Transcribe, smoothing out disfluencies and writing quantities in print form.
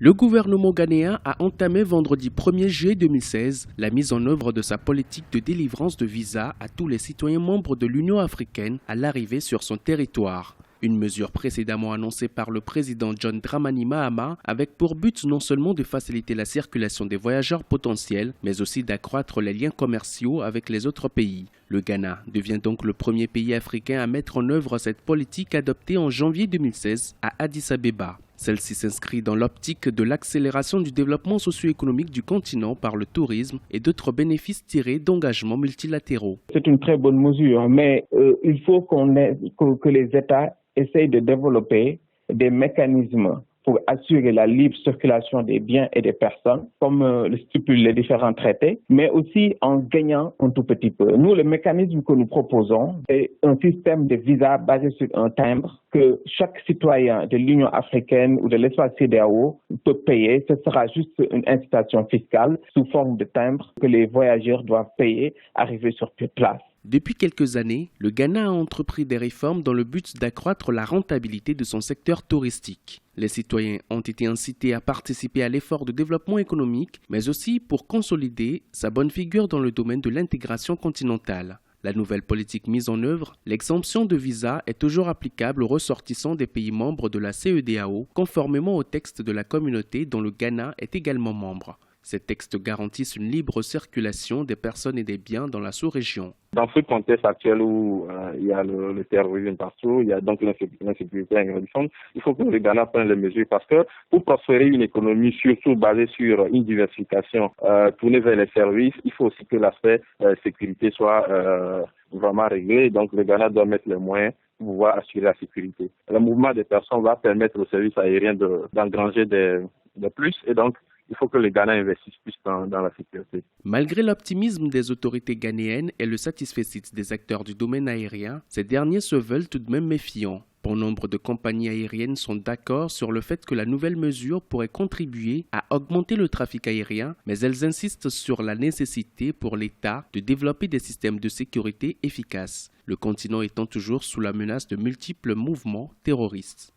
Le gouvernement ghanéen a entamé vendredi 1er juillet 2016 la mise en œuvre de sa politique de délivrance de visas à tous les citoyens membres de l'Union africaine à l'arrivée sur son territoire. Une mesure précédemment annoncée par le président John Dramani Mahama avec pour but non seulement de faciliter la circulation des voyageurs potentiels, mais aussi d'accroître les liens commerciaux avec les autres pays. Le Ghana devient donc le premier pays africain à mettre en œuvre cette politique adoptée en janvier 2016 à Addis Abeba. Celle-ci s'inscrit dans l'optique de l'accélération du développement socio-économique du continent par le tourisme et d'autres bénéfices tirés d'engagements multilatéraux. C'est une très bonne mesure, mais il faut que les États essayent de développer des mécanismes pour assurer la libre circulation des biens et des personnes, comme le stipulent les différents traités, mais aussi en gagnant un tout petit peu. Nous, le mécanisme que nous proposons, c'est un système de visa basé sur un timbre que chaque citoyen de l'Union africaine ou de l'espace CEDEAO peut payer. Ce sera juste une incitation fiscale sous forme de timbre que les voyageurs doivent payer, arriver sur place. Depuis quelques années, le Ghana a entrepris des réformes dans le but d'accroître la rentabilité de son secteur touristique. Les citoyens ont été incités à participer à l'effort de développement économique, mais aussi pour consolider sa bonne figure dans le domaine de l'intégration continentale. La nouvelle politique mise en œuvre, l'exemption de visa est toujours applicable aux ressortissants des pays membres de la CEDEAO, conformément au texte de la communauté dont le Ghana est également membre. Ces textes garantissent une libre circulation des personnes et des biens dans la sous-région. Dans ce contexte actuel où il y a le terrorisme partout, il y a donc l'insécurité grandissante, il faut que le Ghana prenne les mesures parce que pour prospérer une économie surtout basée sur une diversification tournée vers les services, il faut aussi que l'aspect sécurité soit vraiment réglé. Donc le Ghana doit mettre les moyens pour pouvoir assurer la sécurité. Le mouvement des personnes va permettre aux services aériens d'engranger des plus et donc il faut que le Ghana investisse plus dans la sécurité. Malgré l'optimisme des autorités ghanéennes et le satisfecit des acteurs du domaine aérien, ces derniers se veulent tout de même méfiants. Bon nombre de compagnies aériennes sont d'accord sur le fait que la nouvelle mesure pourrait contribuer à augmenter le trafic aérien, mais elles insistent sur la nécessité pour l'État de développer des systèmes de sécurité efficaces, le continent étant toujours sous la menace de multiples mouvements terroristes.